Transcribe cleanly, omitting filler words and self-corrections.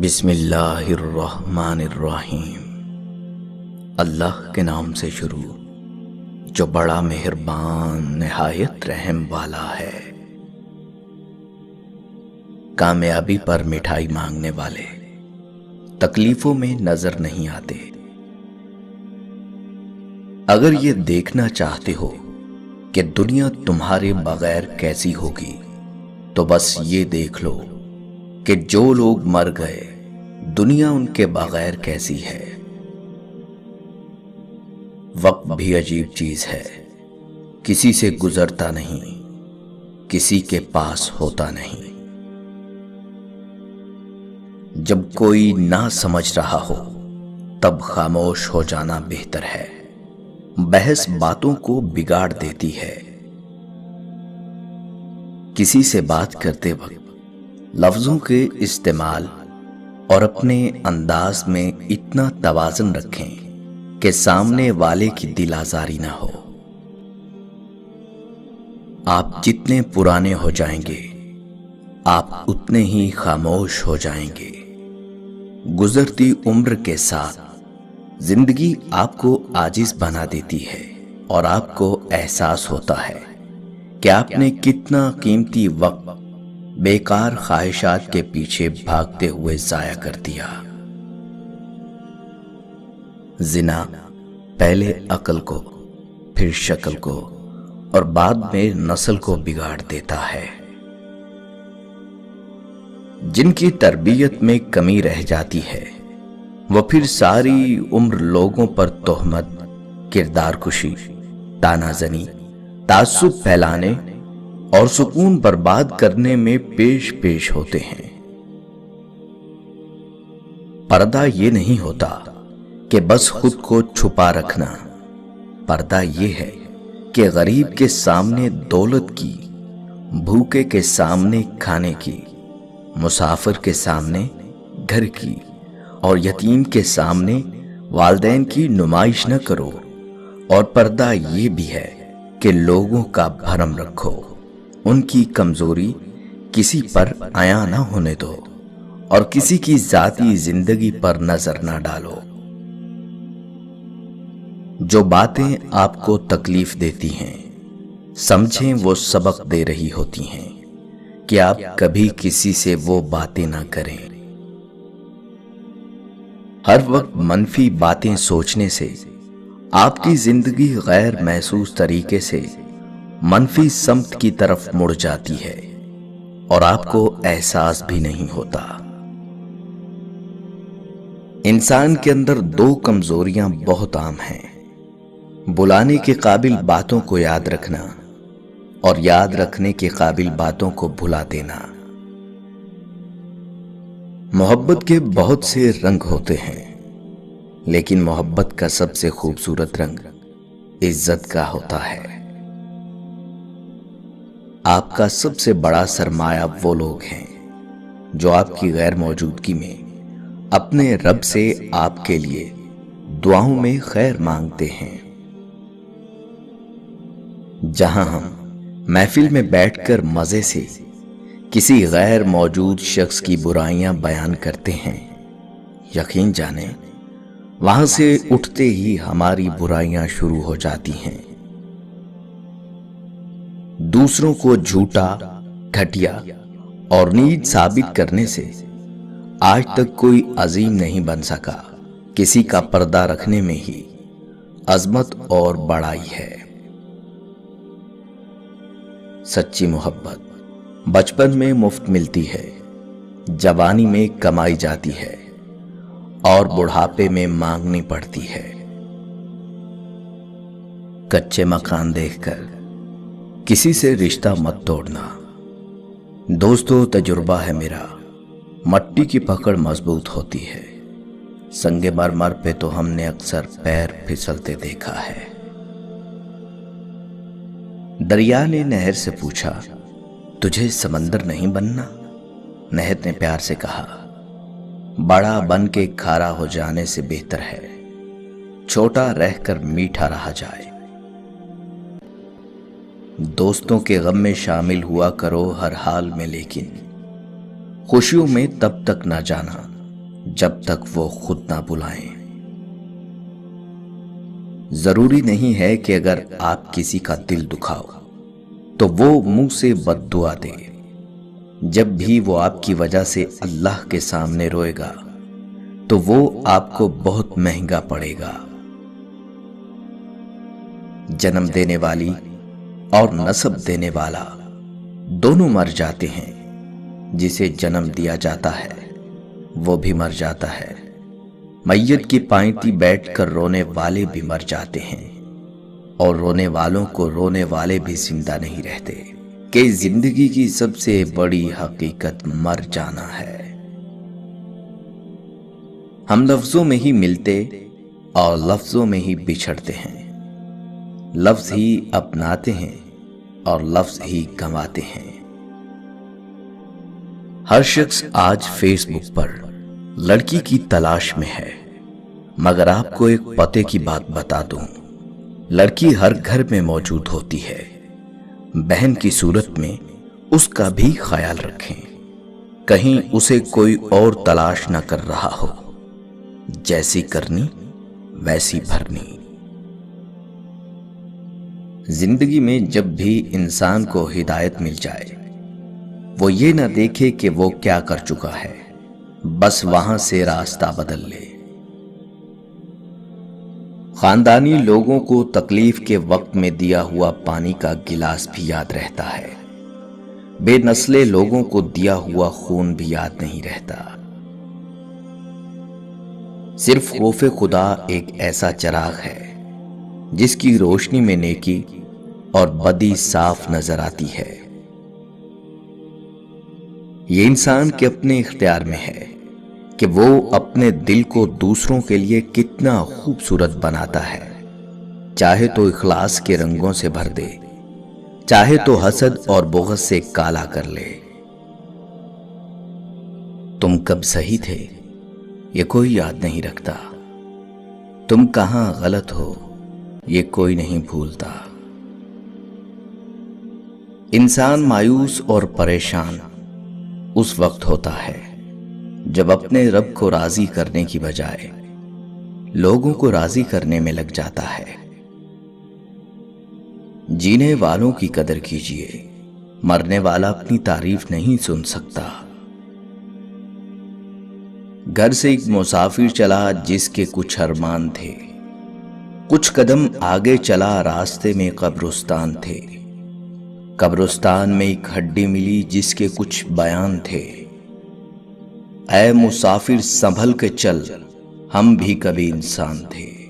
بسم اللہ الرحمن الرحیم۔ اللہ کے نام سے شروع جو بڑا مہربان نہایت رحم والا ہے۔ کامیابی پر مٹھائی مانگنے والے تکلیفوں میں نظر نہیں آتے۔ اگر یہ دیکھنا چاہتے ہو کہ دنیا تمہارے بغیر کیسی ہوگی تو بس یہ دیکھ لو کہ جو لوگ مر گئے دنیا ان کے بغیر کیسی ہے۔ وقت بھی عجیب چیز ہے، کسی سے گزرتا نہیں، کسی کے پاس ہوتا نہیں۔ جب کوئی نہ سمجھ رہا ہو تب خاموش ہو جانا بہتر ہے۔ بحث باتوں کو بگاڑ دیتی ہے۔ کسی سے بات کرتے وقت لفظوں کے استعمال اور اپنے انداز میں اتنا توازن رکھیں کہ سامنے والے کی دل آزاری نہ ہو۔ آپ جتنے پرانے ہو جائیں گے آپ اتنے ہی خاموش ہو جائیں گے۔ گزرتی عمر کے ساتھ زندگی آپ کو عاجز بنا دیتی ہے اور آپ کو احساس ہوتا ہے کہ آپ نے کتنا قیمتی وقت بیکار خواہشات کے پیچھے بھاگتے ہوئے ضائع کر دیا۔ زنا پہلے عقل کو، پھر شکل کو اور بعد میں نسل کو بگاڑ دیتا ہے۔ جن کی تربیت میں کمی رہ جاتی ہے وہ پھر ساری عمر لوگوں پر تہمت، کردار کشی، طعنہ زنی، تعصب پھیلانے اور سکون برباد کرنے میں پیش ہوتے ہیں۔ پردہ یہ نہیں ہوتا کہ بس خود کو چھپا رکھنا، پردہ یہ ہے کہ غریب کے سامنے دولت کی، بھوکے کے سامنے کھانے کی، مسافر کے سامنے گھر کی اور یتیم کے سامنے والدین کی نمائش نہ کرو۔ اور پردہ یہ بھی ہے کہ لوگوں کا بھرم رکھو، ان کی کمزوری کسی پر عیاں نہ ہونے دو اور کسی کی ذاتی زندگی پر نظر نہ ڈالو۔ جو باتیں آپ کو تکلیف دیتی ہیں سمجھیں وہ سبق دے رہی ہوتی ہیں کہ آپ کبھی کسی سے وہ باتیں نہ کریں۔ ہر وقت منفی باتیں سوچنے سے آپ کی زندگی غیر محسوس طریقے سے منفی سمت کی طرف مڑ جاتی ہے اور آپ کو احساس بھی نہیں ہوتا۔ انسان کے اندر دو کمزوریاں بہت عام ہیں: بلانے کے قابل باتوں کو یاد رکھنا اور یاد رکھنے کے قابل باتوں کو بھلا دینا۔ محبت کے بہت سے رنگ ہوتے ہیں لیکن محبت کا سب سے خوبصورت رنگ عزت کا ہوتا ہے۔ آپ کا سب سے بڑا سرمایہ وہ لوگ ہیں جو آپ کی غیر موجودگی میں اپنے رب سے آپ کے لیے دعاؤں میں خیر مانگتے ہیں۔ جہاں ہم محفل میں بیٹھ کر مزے سے کسی غیر موجود شخص کی برائیاں بیان کرتے ہیں، یقین جانیں وہاں سے اٹھتے ہی ہماری برائیاں شروع ہو جاتی ہیں۔ دوسروں کو جھوٹا، گھٹیا اور نیچ ثابت کرنے سے آج تک کوئی عظیم نہیں بن سکا۔ کسی کا پردہ رکھنے میں ہی عظمت اور بڑائی ہے۔ سچی محبت بچپن میں مفت ملتی ہے، جوانی میں کمائی جاتی ہے اور بڑھاپے میں مانگنی پڑتی ہے۔ کچے مکان دیکھ کر کسی سے رشتہ مت توڑنا۔ دوستو تجربہ ہے میرا، مٹی کی پکڑ مضبوط ہوتی ہے، سنگ مرمر پہ تو ہم نے اکثر پیر پھسلتے دیکھا ہے۔ دریا نے نہر سے پوچھا تجھے سمندر نہیں بننا؟ نہر نے پیار سے کہا بڑا بن کے کھارا ہو جانے سے بہتر ہے چھوٹا رہ کر میٹھا رہا جائے۔ دوستوں کے غم میں شامل ہوا کرو ہر حال میں، لیکن خوشیوں میں تب تک نہ جانا جب تک وہ خود نہ بلائیں۔ ضروری نہیں ہے کہ اگر آپ کسی کا دل دکھاؤ تو وہ منہ سے بد دعا دے۔ جب بھی وہ آپ کی وجہ سے اللہ کے سامنے روئے گا تو وہ آپ کو بہت مہنگا پڑے گا۔ جنم دینے والی اور نسب دینے والا دونوں مر جاتے ہیں۔ جسے جنم دیا جاتا ہے وہ بھی مر جاتا ہے۔ میت کی پائنتی بیٹھ کر رونے والے بھی مر جاتے ہیں، اور رونے والوں کو رونے والے بھی زندہ نہیں رہتے، کہ زندگی کی سب سے بڑی حقیقت مر جانا ہے۔ ہم لفظوں میں ہی ملتے اور لفظوں میں ہی بچھڑتے ہیں، لفظ ہی اپناتے ہیں اور لفظ ہی گنواتے ہیں۔ ہر شخص آج فیس بک پر لڑکی کی تلاش میں ہے، مگر آپ کو ایک پتے کی بات بتا دوں، لڑکی ہر گھر میں موجود ہوتی ہے۔ بہن کی صورت میں اس کا بھی خیال رکھیں، کہیں اسے کوئی اور تلاش نہ کر رہا ہو۔ جیسی کرنی ویسی بھرنی۔ زندگی میں جب بھی انسان کو ہدایت مل جائے، وہ یہ نہ دیکھے کہ وہ کیا کر چکا ہے، بس وہاں سے راستہ بدل لے۔ خاندانی لوگوں کو تکلیف کے وقت میں دیا ہوا پانی کا گلاس بھی یاد رہتا ہے، بے نسلے لوگوں کو دیا ہوا خون بھی یاد نہیں رہتا۔ صرف خوف خدا ایک ایسا چراغ ہے جس کی روشنی میں نیکی اور بدی صاف نظر آتی ہے۔ یہ انسان کے اپنے اختیار میں ہے کہ وہ اپنے دل کو دوسروں کے لیے کتنا خوبصورت بناتا ہے، چاہے تو اخلاص کے رنگوں سے بھر دے، چاہے تو حسد اور بغض سے کالا کر لے۔ تم کب صحیح تھے یہ کوئی یاد نہیں رکھتا، تم کہاں غلط ہو یہ کوئی نہیں بھولتا۔ انسان مایوس اور پریشان اس وقت ہوتا ہے جب اپنے رب کو راضی کرنے کی بجائے لوگوں کو راضی کرنے میں لگ جاتا ہے۔ جینے والوں کی قدر کیجیے، مرنے والا اپنی تعریف نہیں سن سکتا۔ گھر سے ایک مسافر چلا جس کے کچھ ارمان تھے، کچھ قدم آگے چلا راستے میں قبرستان تھے، قبرستان میں ایک ہڈی ملی جس کے کچھ بیان تھے۔ اے مسافر سنبھل کے چل، ہم بھی کبھی انسان تھے۔